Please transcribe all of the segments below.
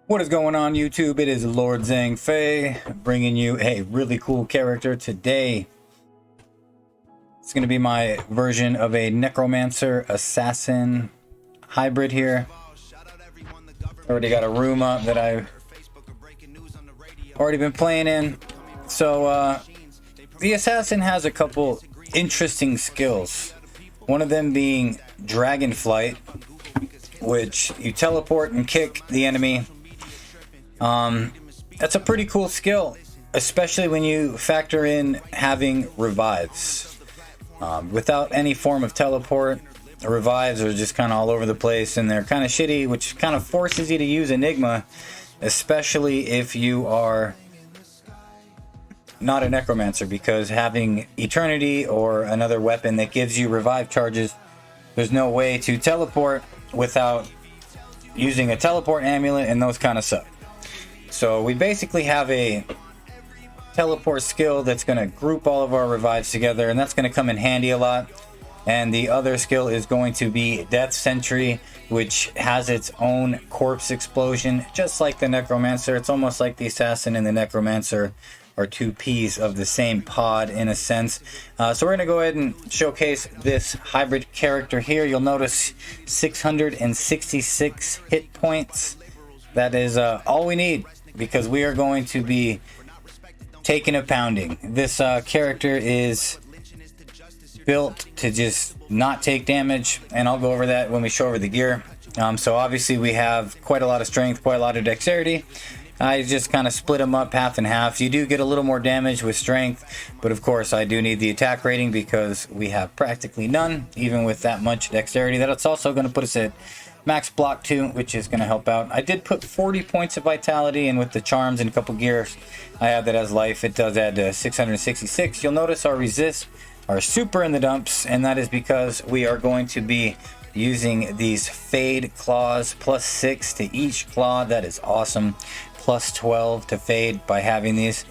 What is going on, YouTube? It is LordZhangFei bringing you a really cool character today. It's going to be my version of a necromancer assassin hybrid here. Already got a room up that I've already been playing in. So the assassin has a couple interesting skills. One of them being dragon flight, which you teleport and kick the enemy. That's a pretty cool skill, especially when you factor in having revives. Without any form of teleport, revives are just kind of all over the place, and they're kind of shitty, which kind of forces you to use Enigma, especially if you are not a necromancer, because having eternity or another weapon that gives you revive charges, there's no way to teleport without using a teleport amulet, and those kind of suck. So we basically have a teleport skill that's going to group all of our revives together, and that's going to come in handy a lot. And the other skill is going to be Death Sentry, which has its own corpse explosion, just like the necromancer. It's almost like the assassin and the necromancer are two peas of the same pod in a sense. So we're going to go ahead and showcase this hybrid character here. You'll notice 666 hit points. That is all we need, because we are going to be taking a pounding. This character is built to just not take damage, and I'll go over that when we show over the gear. So obviously we have quite a lot of strength, quite a lot of dexterity. I just kind of split them up half and half. You do get a little more damage with strength, but of course I do need the attack rating because we have practically none, even with that much dexterity. That's also going to put us at max block 2, which is going to help out. I did put 40 points of vitality, and with the charms and a couple gears, I have that as life. It does add to 666. You'll notice our resist are super in the dumps, and that is because we are going to be using these fade claws, plus 6 to each claw. That is awesome. Plus 12 to fade by having these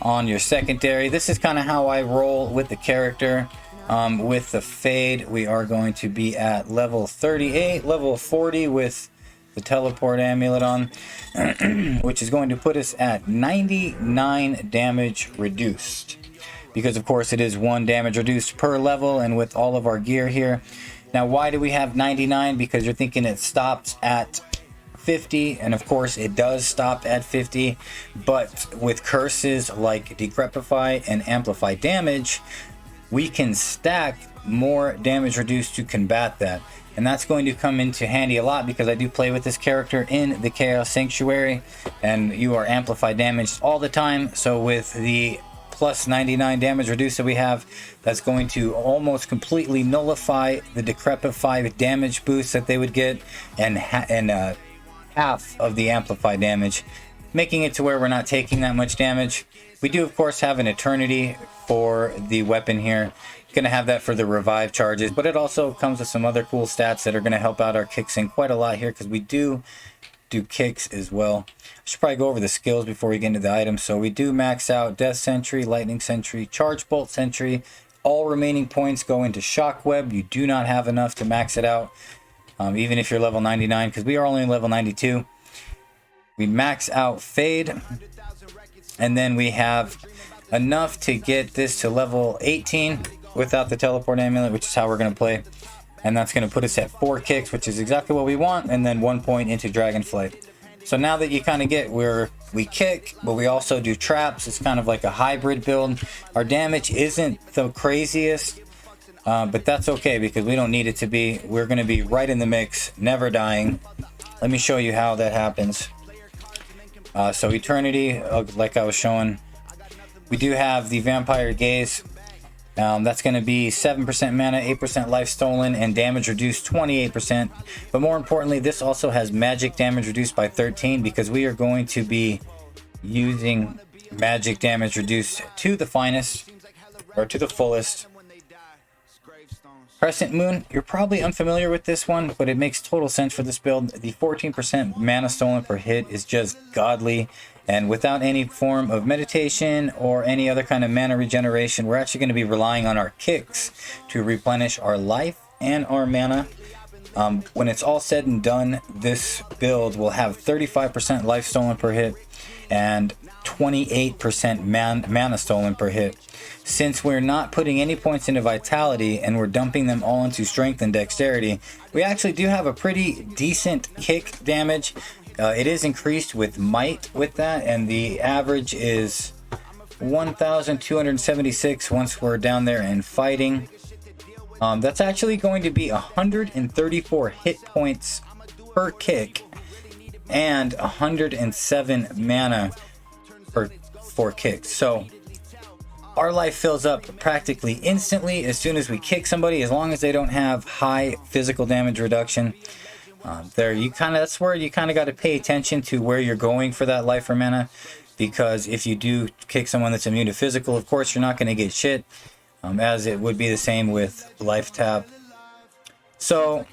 on your secondary. This is kind of how I roll with the character. With the fade, we are going to be at level 38, level 40 with the teleport amulet on, which is going to put us at 99 damage reduced, because of course it is 1 damage reduced per level, and with all of our gear here. Now, why do we have 99? Because you're thinking it stops at 50, and of course it does stop at 50, but with curses like Decrepify and Amplify Damage, we can stack more damage reduced to combat that. And that's going to come into handy a lot, because I do play with this character in the Chaos Sanctuary, and you are amplified damaged all the time. So with the plus 99 damage reduced that we have, that's going to almost completely nullify the Decrepify damage boost that they would get, and half of the amplified damage, making it to where we're not taking that much damage. We do of course have an eternity for the weapon here. Gonna have that for the revive charges, but it also comes with some other cool stats that are gonna help out our kicks in quite a lot here, because we do kicks as well. I should probably go over the skills before we get into the items. So we do max out Death Sentry, Lightning Sentry, Charge Bolt Sentry. All remaining points go into Shockweb. You do not have enough to max it out, even if you're level 99, because we are only level 92. We max out Fade, and then we have enough to get this to level 18 without the teleport amulet, which is how we're going to play. And that's going to put us at 4 kicks, which is exactly what we want, and then 1 point into Dragon Flight. So now that you kind of get where we kick, but we also do traps, it's kind of like a hybrid build. Our damage isn't the craziest, but that's okay, because we don't need it to be. We're going to be right in the mix, never dying. Let me show you how that happens. So Eternity, like I was showing, we do have the Vampire Gaze. That's going to be 7% mana, 8% life stolen, and damage reduced 28%. But more importantly, this also has magic damage reduced by 13, because we are going to be using magic damage reduced to the finest, or to the fullest. Crescent Moon, you're probably unfamiliar with this one, but it makes total sense for this build. The 14% mana stolen per hit is just godly, and without any form of meditation or any other kind of mana regeneration, we're actually going to be relying on our kicks to replenish our life and our mana. When it's all said and done, this build will have 35% life stolen per hit and 28% mana stolen per hit. Since we're not putting any points into vitality and we're dumping them all into strength and dexterity, we actually do have a pretty decent kick damage. It is increased with might with that, and the average is 1,276 once we're down there and fighting. That's actually going to be 134 hit points per kick and 107 mana per 4 kicks. So our life fills up practically instantly as soon as we kick somebody, as long as they don't have high physical damage reduction. That's where you kind of got to pay attention to where you're going for that life or mana, because if you do kick someone that's immune to physical, of course you're not going to get shit, as it would be the same with life tap. So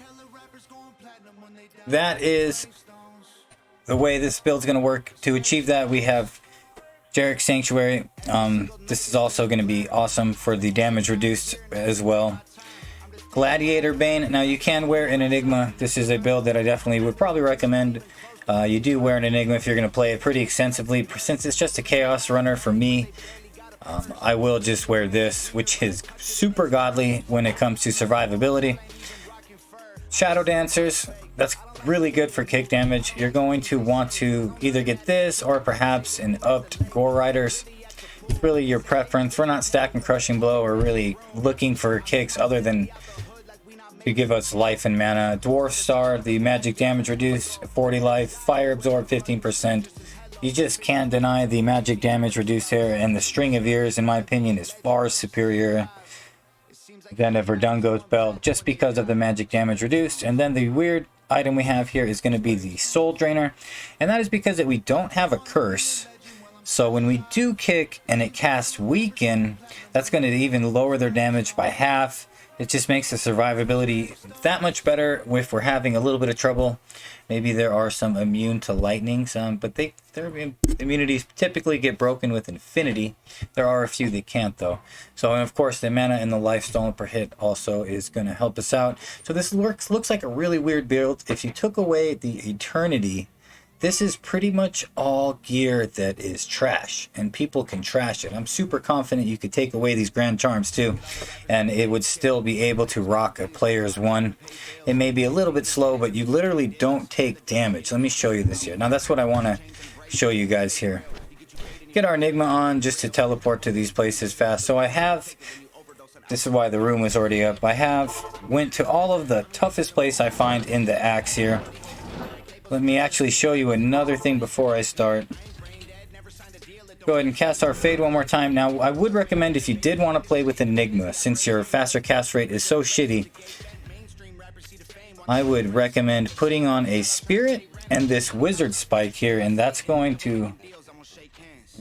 that is the way this build's going to work. To achieve that, we have Gerke Sanctuary. This is also going to be awesome for the damage reduced as well. Gladiator Bane. Now you can wear an Enigma. This is a build that I definitely would probably recommend. You do wear an Enigma if you're going to play it pretty extensively. Since it's just a Chaos Runner for me, I will just wear this, which is super godly when it comes to survivability. Shadow Dancers, that's really good for kick damage. You're going to want to either get this or perhaps an upped Gore Riders. It's really your preference. We're not stacking Crushing Blow or really looking for kicks other than to give us life and mana. Dwarf Star, the magic damage reduced 40 life, fire absorb 15%. You just can't deny the magic damage reduced here, and the String of Ears, in my opinion, is far superior than a Verdungo's Belt just because of the magic damage reduced. And then the weird item we have here is going to be the Soul Drainer, and that is because we don't have a curse. So when we do kick and it casts Weaken, that's going to even lower their damage by half. It just makes the survivability that much better if we're having a little bit of trouble. Maybe there are some immune to lightning, but their immunities typically get broken with Infinity. There are a few that can't though. So, and of course the mana and the life stolen per hit also is going to help us out. So this looks like a really weird build. If you took away the Eternity, this is pretty much all gear that is trash, and people can trash it. I'm super confident you could take away these Grand Charms too, and it would still be able to rock a player's one. It may be a little bit slow, but you literally don't take damage. Let me show you this here. Now that's what I want to show you guys here. Get our Enigma on just to teleport to these places fast. So I have, this is why the room was already up, went to all of the toughest place I find in the axe here. Let me actually show you another thing before I start. Go ahead and cast our Fade one more time. Now, I would recommend, if you did want to play with Enigma, since your faster cast rate is so shitty, I would recommend putting on a Spirit and this Wizspike here, and that's going to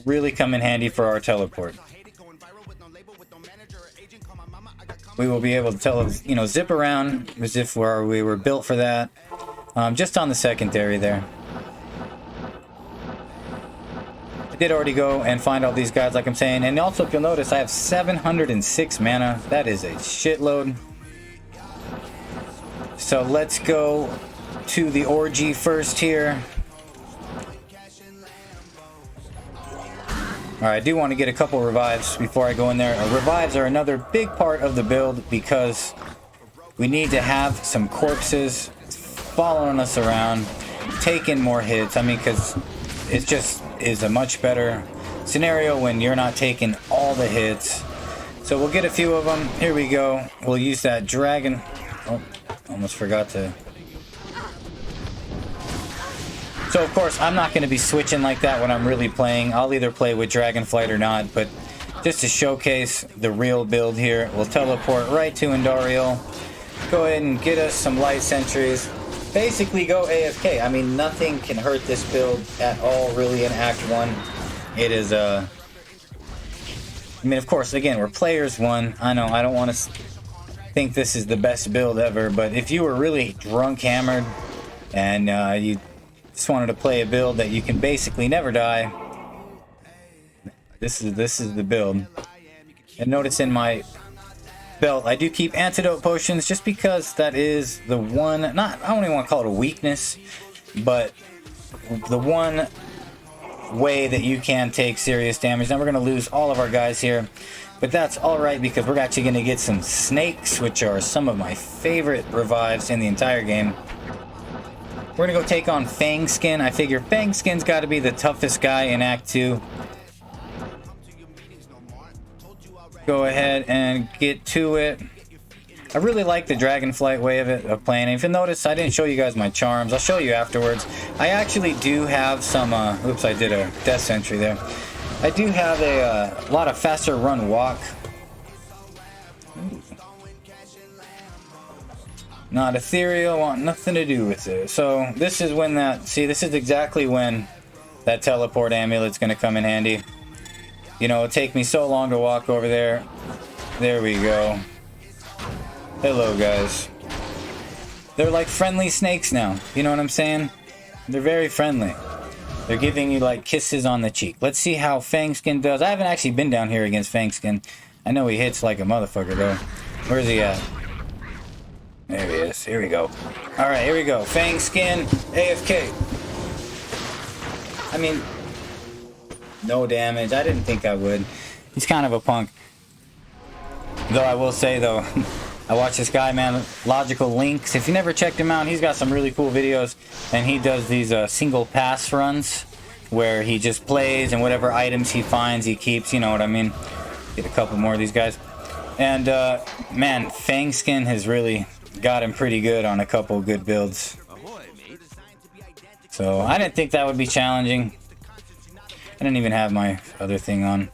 really come in handy for our teleport. We will be able to zip around as if we were built for that. Just on the secondary there. I did already go and find all these guys, like I'm saying. And also, if you'll notice, I have 706 mana. That is a shitload. So let's go to the orgy first here. Alright, I do want to get a couple revives before I go in there. Revives are another big part of the build because we need to have some corpses following us around, taking more hits. I mean, because it just is a much better scenario when you're not taking all the hits. So we'll get a few of them. Here we go. We'll use that dragon. Oh, almost forgot to. So of course, I'm not going to be switching like that when I'm really playing. I'll either play with Dragonflight or not, but just to showcase the real build here, we'll teleport right to Andariel. Go ahead and get us some light sentries. Basically go AFK. I mean, nothing can hurt this build at all, really, in Act 1. It is, I mean, of course, again, we're players 1. I know, I don't want to think this is the best build ever, but if you were really drunk hammered and you just wanted to play a build that you can basically never die, this is the build. And notice in my belt, I do keep antidote potions just because that is the one, not, I don't even want to call it a weakness, but the one way that you can take serious damage. Now we're going to lose all of our guys here, but that's alright because we're actually going to get some snakes, which are some of my favorite revives in the entire game. We're going to go take on Fangskin. I figure Fangskin's got to be the toughest guy in Act 2. Go ahead and get to it. I really like the Dragonflight way of playing. If you notice, I didn't show you guys my charms. I'll show you afterwards. I actually do have some, oops, I did a death sentry there. I do have a lot of faster run walk. Not ethereal, want nothing to do with it. So this is when that, see, this is exactly when that teleport amulet's gonna come in handy. You know, it'll take me so long to walk over there. There we go. Hello, guys. They're like friendly snakes now. You know what I'm saying? They're very friendly. They're giving you like kisses on the cheek. Let's see how Fangskin does. I haven't actually been down here against Fangskin. I know he hits like a motherfucker though. Where's he at? There he is. Here we go. Alright, here we go. Fangskin, AFK. I mean, no damage. I didn't think I would. He's kind of a punk. Though I will say though, I watch this guy, man, Logical Links. If you never checked him out, he's got some really cool videos. And he does these single pass runs where he just plays and whatever items he finds, he keeps. You know what I mean? Get a couple more of these guys. And, man, Fangskin has really got him pretty good on a couple good builds. So, I didn't think that would be challenging. I didn't even have my other thing on.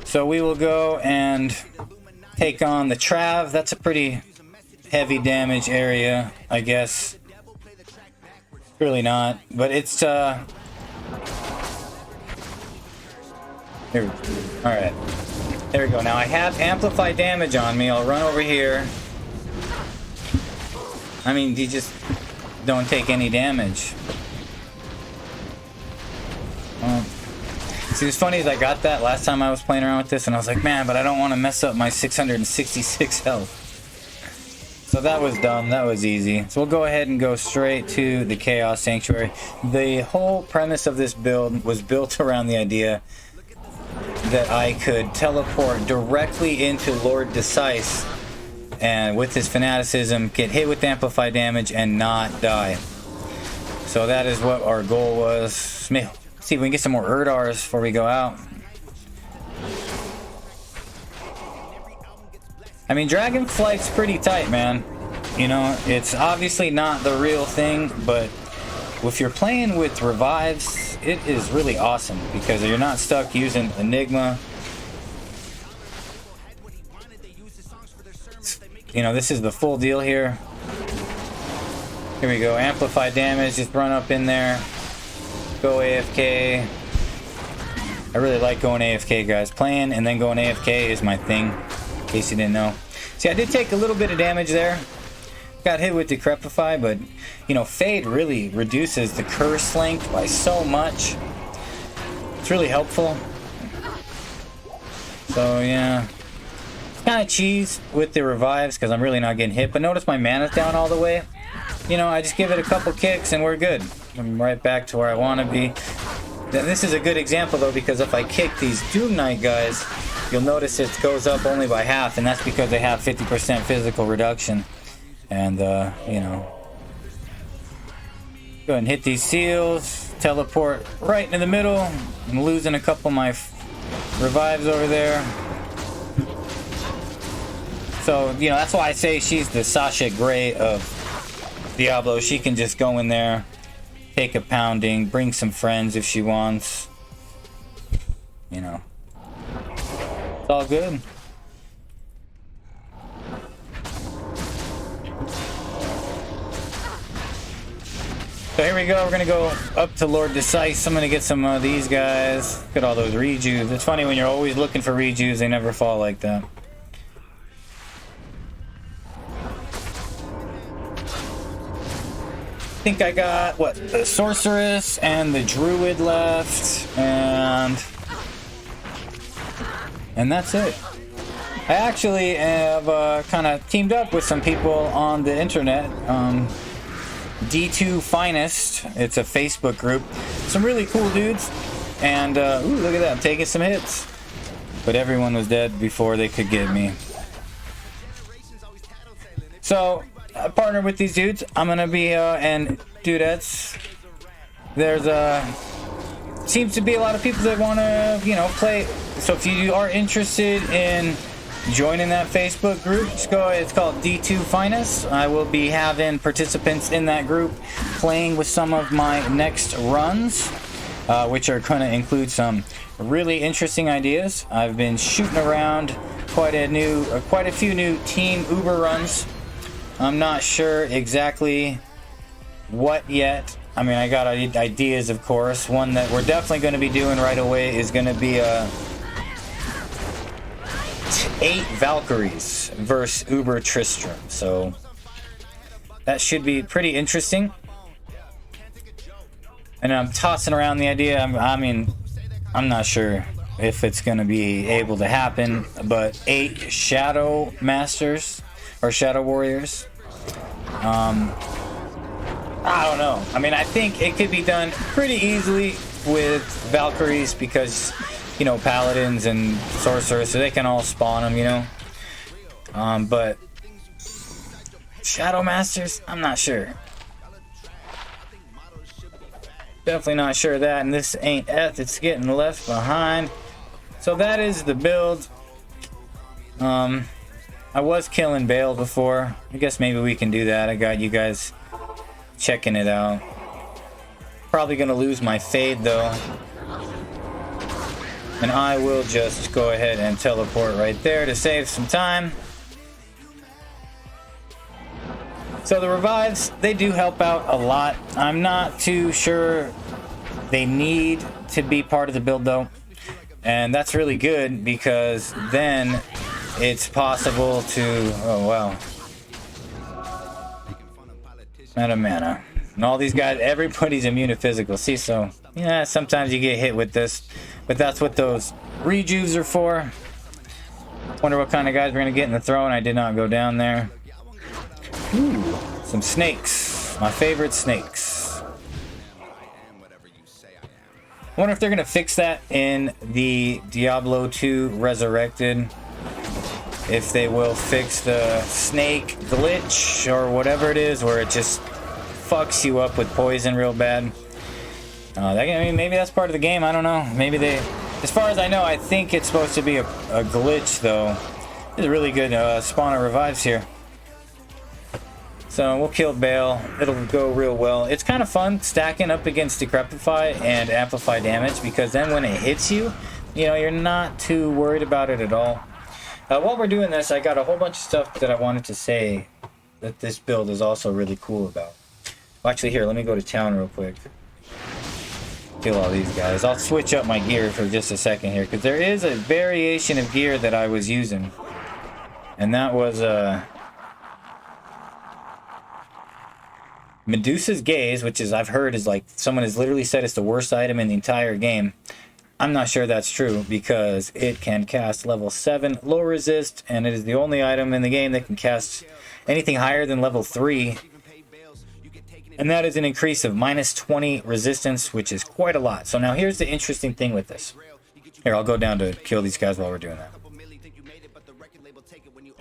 So, we will go and take on the Trav. That's a pretty heavy damage area, I guess. Really not, but it's here we go. All right, there we go. Now I have amplified damage on me. I'll run over here. I mean, you just don't take any damage. See, what's funny is I got that last time I was playing around with this, and I was like, man, but I don't want to mess up my 666 health. So that was dumb. That was easy. So we'll go ahead and go straight to the Chaos Sanctuary. The whole premise of this build was built around the idea that I could teleport directly into Lord Decise, and with his fanaticism, get hit with amplified damage and not die. So that is what our goal was. See if we can get some more Erdars before we go out. I mean, Dragonflight's pretty tight, man. You know, it's obviously not the real thing, but if you're playing with revives, it is really awesome because you're not stuck using Enigma. You know, this is the full deal here. Here we go, amplified damage, just run up in there. Go AFK. I really like going AFK, guys. Playing and then going AFK is my thing, in case you didn't know. See, I did take a little bit of damage there. Got hit with Decrepify, but, you know, Fade really reduces the curse length by so much. It's really helpful. So, yeah. It's kind of cheese with the revives because I'm really not getting hit. But notice my mana's down all the way. You know, I just give it a couple kicks and we're good. I'm right back to where I want to be. This is a good example, though, because if I kick these Doom Knight guys, you'll notice it goes up only by half, and that's because they have 50% physical reduction. And, you know, go ahead and hit these seals, teleport right into the middle. I'm losing a couple of my revives over there. So, you know, that's why I say she's the Sasha Grey of Diablo. She can just go in there, take a pounding, bring some friends if she wants. You know, it's all good. So here we go. We're gonna go up to Lord Decise. I'm gonna get some of these guys. Look at all those rejuves. It's funny when you're always looking for rejuves, they never fall like that. I think I got, what, the Sorceress and the Druid left, and that's it. I actually have kind of teamed up with some people on the internet. D2 Finest, it's a Facebook group. Some really cool dudes. And, ooh, look at that, I'm taking some hits. But everyone was dead before they could get me. So, I partnered with these dudes. I'm gonna be, and dudettes. There's, seems to be a lot of people that want to, you know, play. So if you are interested in joining that Facebook group, just go. It's called D2 Finest. I will be having participants in that group playing with some of my next runs, which are going to include some really interesting ideas. I've been shooting around quite a few new Team Uber runs. I'm not sure exactly what yet. I mean, I got ideas, of course. One that we're definitely going to be doing right away is going to be 8 Valkyries versus Uber Tristram. So that should be pretty interesting. And I'm tossing around the idea. I mean, I'm not sure if it's going to be able to happen, but 8 Shadow Masters or Shadow Warriors. I don't know. I mean, I think it could be done pretty easily with Valkyries because, you know, Paladins and Sorcerers, so they can all spawn them, you know. But Shadow Masters, I'm not sure. Definitely not sure of that, and this ain't Eth, it's getting left behind. So that is the build. I was killing Bale before. I guess maybe we can do that. I got you guys checking it out. Probably gonna lose my fade though. And I will just go ahead and teleport right there to save some time. So the revives, they do help out a lot. I'm not too sure they need to be part of the build though. And that's really good because then it's possible to, oh wow. Out of mana. And all these guys, everybody's immune to physical. See, so, yeah, sometimes you get hit with this. But that's what those rejuves are for. Wonder what kind of guys we're going to get in the throne. I did not go down there. Ooh, some snakes. My favorite snakes. Wonder if they're going to fix that in the Diablo 2 Resurrected. If they will fix the snake glitch or whatever it is, where it just fucks you up with poison real bad. I mean, maybe that's part of the game. I don't know. Maybe they, as far as I know, I think it's supposed to be a glitch though. There's a really good spawn of revives here. So we'll kill Bale. It'll go real well. It's kind of fun stacking up against Decrepify and Amplify damage because then when it hits you, you know, you're not too worried about it at all. While we're doing this, I got a whole bunch of stuff that I wanted to say that this build is also really cool about. Well, actually, here, let me go to town real quick. Kill all these guys. I'll switch up my gear for just a second here, because there is a variation of gear that I was using. And that was, Medusa's Gaze, which is, I've heard, is like, someone has literally said it's the worst item in the entire game. I'm not sure that's true because it can cast level 7 low resist, and it is the only item in the game that can cast anything higher than level 3. And that is an increase of minus 20 resistance, which is quite a lot. So now here's the interesting thing with this. Here, I'll go down to kill these guys while we're doing that.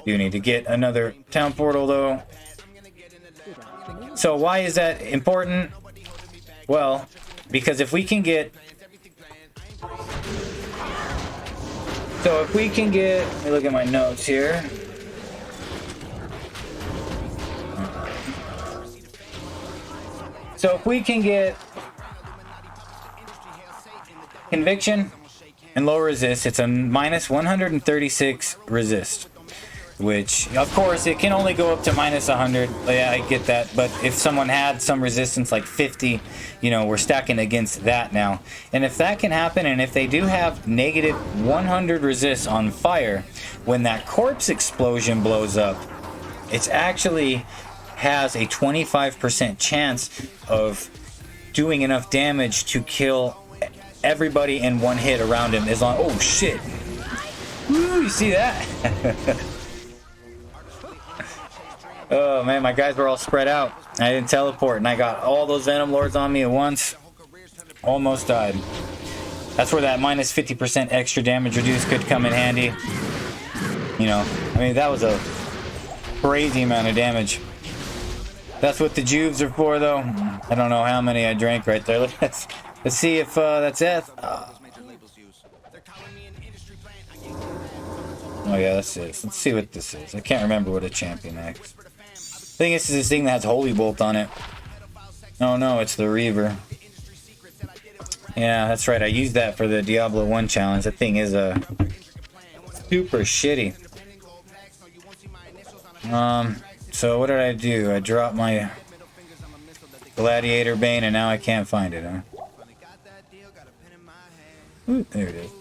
You need to get another town portal though. So why is that important? Well, because if we can get... So if we can get, let me look at my notes here. So if we can get Conviction and low resist, it's a minus 136 resist. Which, of course, it can only go up to minus 100. Yeah, I get that. But if someone had some resistance like 50, you know, we're stacking against that now. And if that can happen, and if they do have negative 100 resist on fire, when that corpse explosion blows up, it's actually has a 25% chance of doing enough damage to kill everybody in one hit around him. As long, oh shit. Woo, see that? Oh man, my guys were all spread out. I didn't teleport, and I got all those Venom Lords on me at once. Almost died. That's where that minus 50% extra damage reduce could come in handy. You know, I mean, that was a crazy amount of damage. That's what the juves are for, though. I don't know how many I drank right there. Let's see if that's it. Oh yeah, that's it. Let's see what this is. I can't remember what a champion is. I think this is this thing that has Holy Bolt on it. Oh no, it's the Reaver. Yeah, that's right. I used that for the Diablo 1 challenge. That thing is super shitty. So what did I do? I dropped my Gladiator Bane and now I can't find it, huh? Ooh, there it is.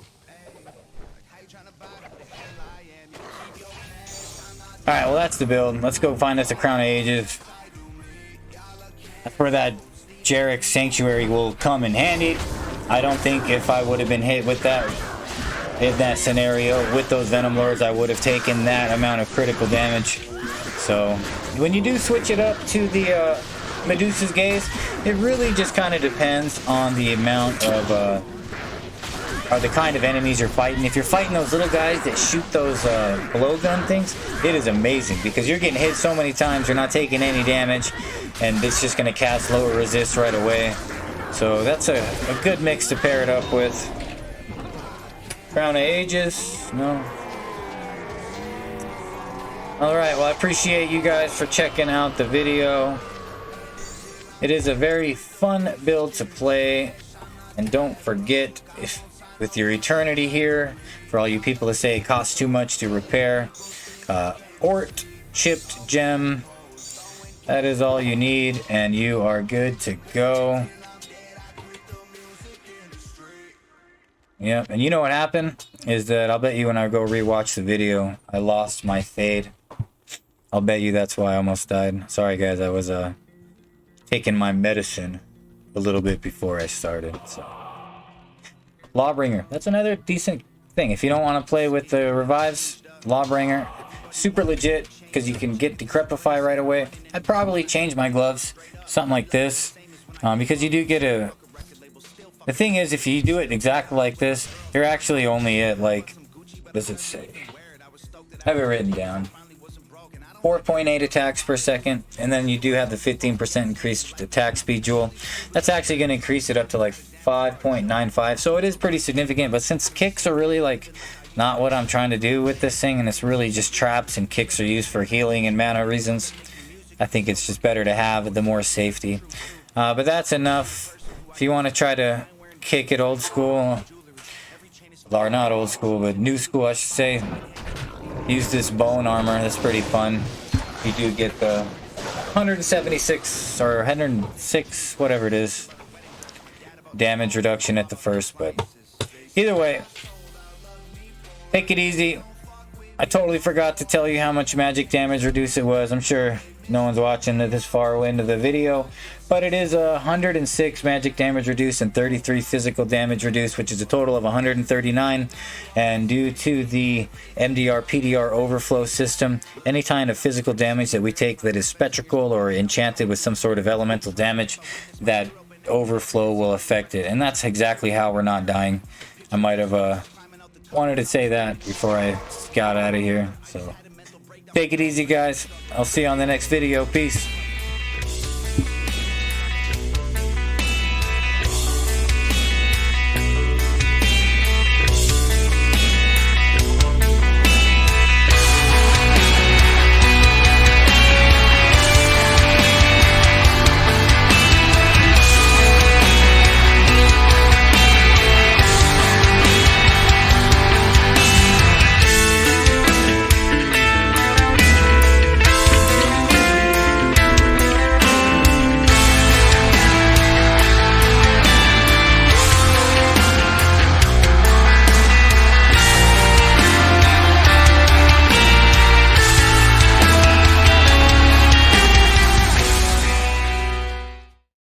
Alright, well that's the build. Let's go find us a Crown of Ages. That's where that Gerke Sanctuary will come in handy. I don't think if I would have been hit with that in that scenario with those Venom Lords, I would have taken that amount of critical damage. So when you do switch it up to the Medusa's Gaze, it really just kind of depends on the amount of or the kind of enemies you're fighting. If you're fighting those little guys that shoot those blowgun things, it is amazing because you're getting hit so many times, you're not taking any damage, and it's just going to cast lower resist right away. So that's a good mix to pair it up with. Crown of Ages, no. Alright, well I appreciate you guys for checking out the video. It is a very fun build to play, and don't forget, if with your eternity here, for all you people that say it costs too much to repair, Ort chipped gem, that is all you need and you are good to go. Yep, and you know what happened is that I'll bet you when I go rewatch the video, I lost my fade. I'll bet you that's why I almost died. Sorry guys, I was taking my medicine a little bit before I started. So Lawbringer, that's another decent thing. If you don't want to play with the revives, Lawbringer, super legit because you can get Decrepify right away. I'd probably change my gloves, something like this, because you do get a... The thing is, if you do it exactly like this, you're actually only at like, what does it say? I have it written down. 4.8 attacks per second, and then you do have the 15% increased attack speed jewel. That's actually going to increase it up to like 5.95, so it is pretty significant. But since kicks are really like not what I'm trying to do with this thing, and it's really just traps, and kicks are used for healing and mana reasons, I think it's just better to have the more safety. But that's enough. If you want to try to kick it old school, or not old school, but new school I should say, use this bone armor. That's pretty fun. You do get the 176 or 106, whatever it is, damage reduction at the first. But either way, take it easy. I totally forgot to tell you how much magic damage reduce it was. I'm sure no one's watching this far into the video, but it is 106 magic damage reduced and 33 physical damage reduced, which is a total of 139. And due to the MDR PDR overflow system, any kind of physical damage that we take that is spectral or enchanted with some sort of elemental damage, that overflow will affect it, and that's exactly how we're not dying. I might have wanted to say that before I got out of here. So take it easy guys, I'll see you on the next video. Peace.